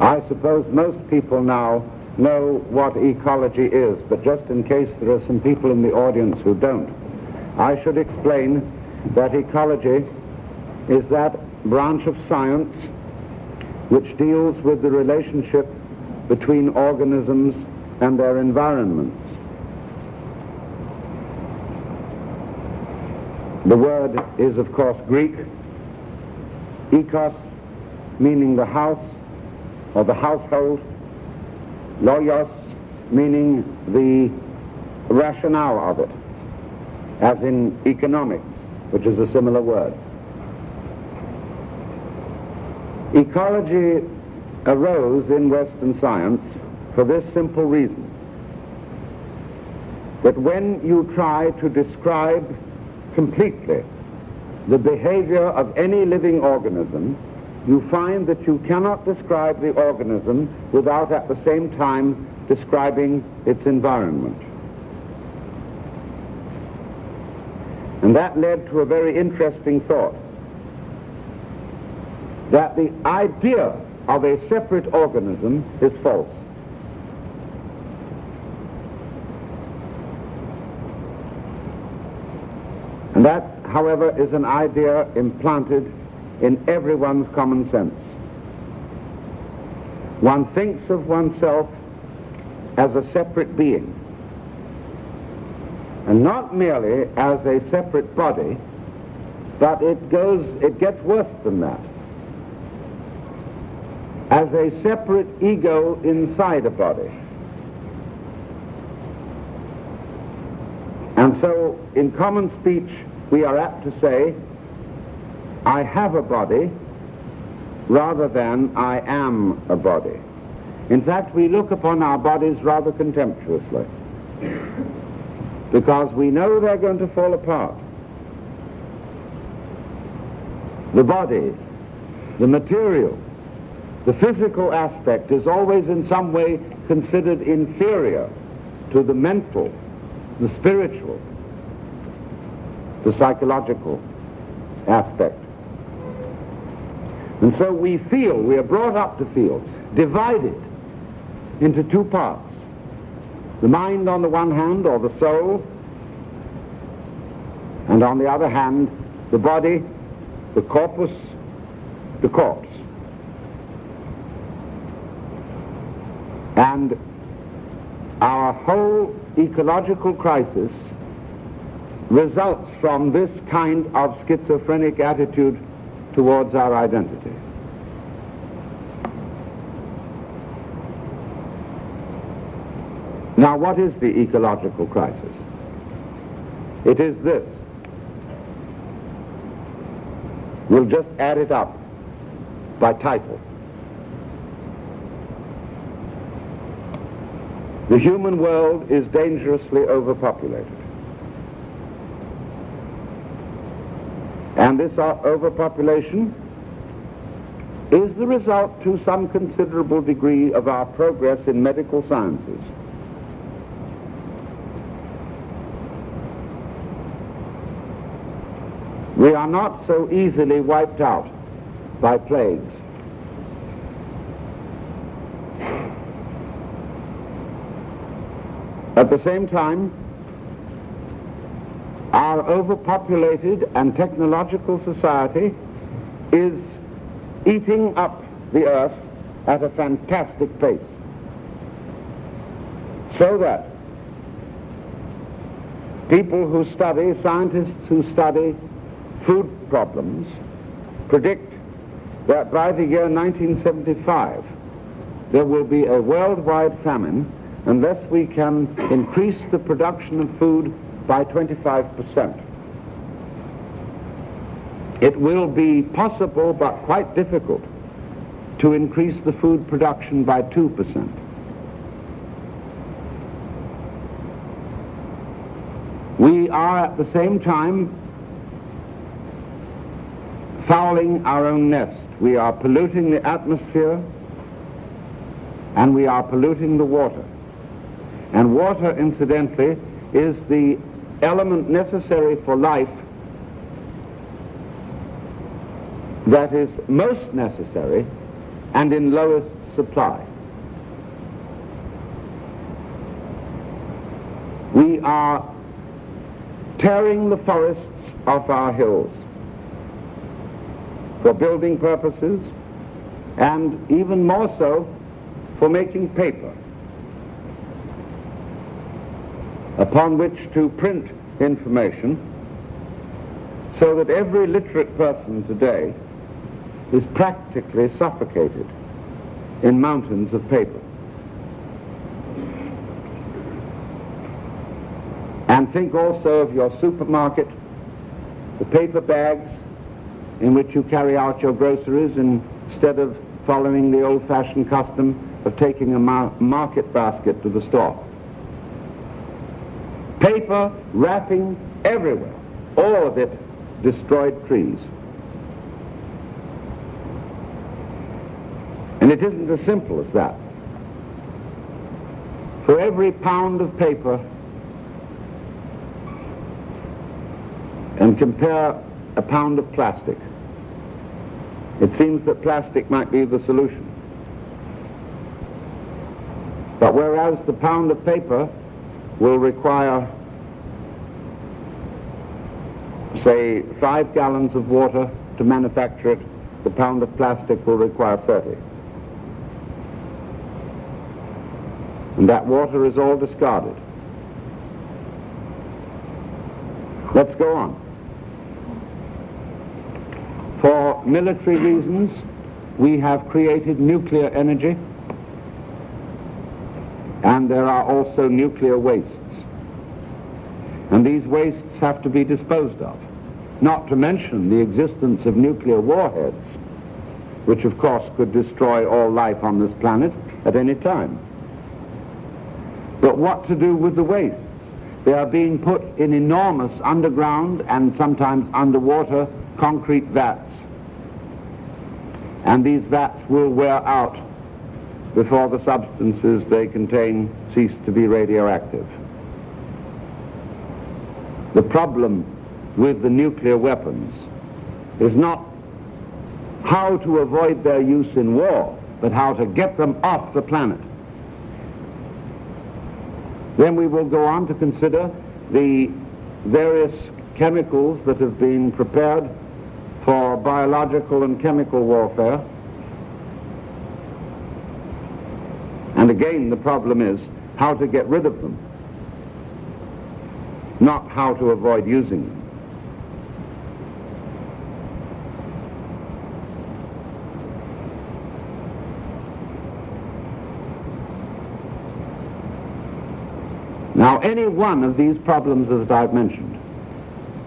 I suppose most people now know what ecology is, but just in case there are some people in the audience who don't, I should explain that ecology is that branch of science which deals with the relationship between organisms and their environments. The word is, of course, Greek, ekos, meaning the house or the household, loios, meaning the rationale of it, as in economics, which is a similar word. Ecology arose in Western science for this simple reason, that when you try to describe completely the behavior of any living organism, you find that you cannot describe the organism without at the same time describing its environment. And that led to a very interesting thought, that the idea of a separate organism is false. And that, however, is an idea implanted in everyone's common sense. One thinks of oneself as a separate being, and not merely as a separate body, but it gets worse than that. As a separate ego inside a body. And so, in common speech, we are apt to say, I have a body, rather than I am a body. In fact, we look upon our bodies rather contemptuously, because we know they're going to fall apart. The body, the material, the physical aspect is always in some way considered inferior to the mental, the spiritual, the psychological aspect. And so we are brought up to feel, divided into two parts. The mind on the one hand, or the soul, and on the other hand, the body, the corpus, the corpse. And our whole ecological crisis results from this kind of schizophrenic attitude towards our identity. Now, what is the ecological crisis? It is this. We'll just add it up by title. The human world is dangerously overpopulated. And this overpopulation is the result, to some considerable degree, of our progress in medical sciences. We are not so easily wiped out by plagues. At the same time, our overpopulated and technological society is eating up the earth at a fantastic pace, so that people who study, scientists who study food problems, predict that by the year 1975 there will be a worldwide famine unless we can increase the production of food by 25%. It will be possible, but quite difficult, to increase the food production by 2%. We are at the same time fouling our own nest. We are polluting the atmosphere, and we are polluting the water. And water, incidentally, is the element necessary for life that is most necessary and in lowest supply. We are tearing the forests off our hills for building purposes, and even more so for making paper upon which to print information, so that every literate person today is practically suffocated in mountains of paper. And think also of your supermarket, the paper bags in which you carry out your groceries instead of following the old-fashioned custom of taking a market basket to the store. Paper wrapping everywhere, all of it destroyed trees. And it isn't as simple as that. For every pound of paper, and compare a pound of plastic, it seems that plastic might be the solution. But whereas the pound of paper will require, say, 5 gallons of water to manufacture it, the pound of plastic will require 30. And that water is all discarded. Let's go on. For military reasons, we have created nuclear energy, and there are also nuclear wastes. And these wastes have to be disposed of, not to mention the existence of nuclear warheads, which of course could destroy all life on this planet at any time. But what to do with the wastes? They are being put in enormous underground and sometimes underwater concrete vats. And these vats will wear out before the substances they contain cease to be radioactive. The problem with the nuclear weapons is not how to avoid their use in war, but how to get them off the planet. Then we will go on to consider the various chemicals that have been prepared for biological and chemical warfare. And again, the problem is how to get rid of them, not how to avoid using them. Now, any one of these problems that I've mentioned,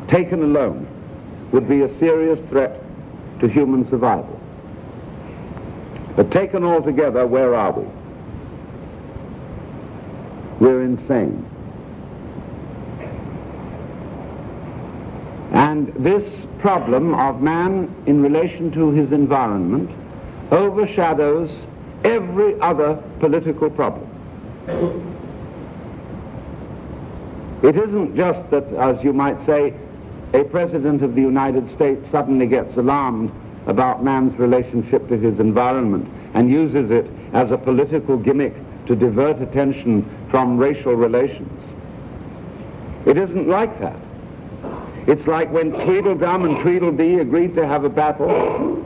taken alone, would be a serious threat to human survival. But taken all together, where are we? We're insane. And this problem of man in relation to his environment overshadows every other political problem. It isn't just that, as you might say, a president of the United States suddenly gets alarmed about man's relationship to his environment and uses it as a political gimmick to divert attention from racial relations. It isn't like that. It's like when Tweedledum and Tweedledee agreed to have a battle.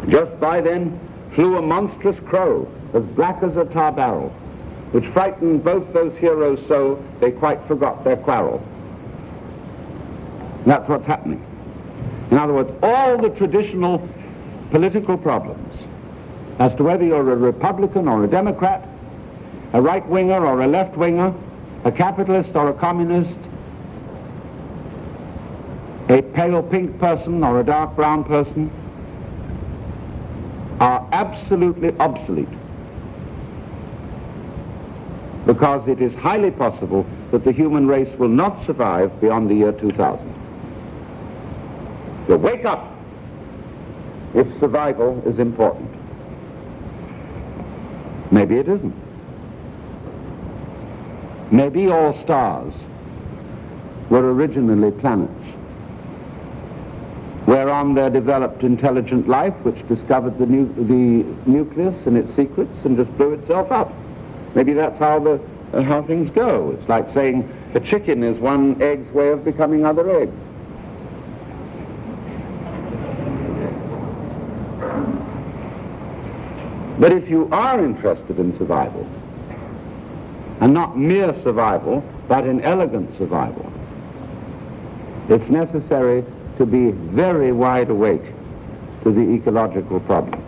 Just by then flew a monstrous crow as black as a tar barrel, which frightened both those heroes so they quite forgot their quarrel. That's what's happening. In other words, all the traditional political problems, as to whether you're a Republican or a Democrat, a right-winger or a left-winger, a capitalist or a communist, a pale pink person or a dark brown person, are absolutely obsolete, because it is highly possible that the human race will not survive beyond the year 2000. So wake up if survival is important. Maybe it isn't. Maybe all stars were originally planets. whereon there developed intelligent life which discovered the nucleus and its secrets and just blew itself up. Maybe that's how things go. It's like saying a chicken is one egg's way of becoming other eggs. But if you are interested in survival, and not mere survival, but in elegant survival, it's necessary to be very wide awake to the ecological problem.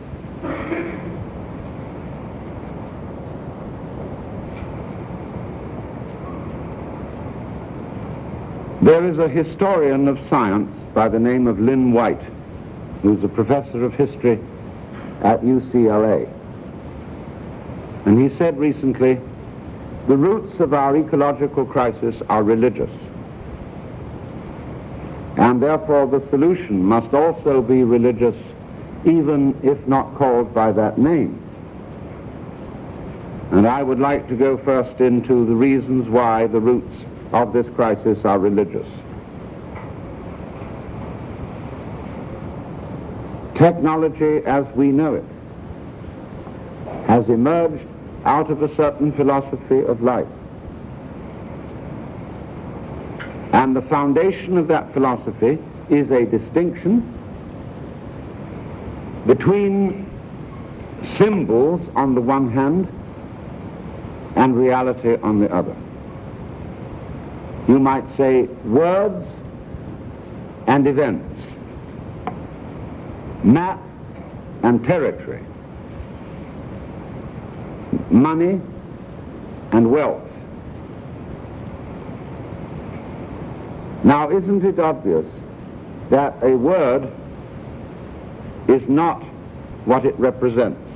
There is a historian of science by the name of Lynn White, who's a professor of history at UCLA. And he said recently, the roots of our ecological crisis are religious. And therefore the solution must also be religious, even if not called by that name. And I would like to go first into the reasons why the roots of this crisis are religious. Technology as we know it has emerged out of a certain philosophy of life. And the foundation of that philosophy is a distinction between symbols on the one hand and reality on the other. You might say words and events, map and territory, money and wealth. Now, isn't it obvious that a word is not what it represents?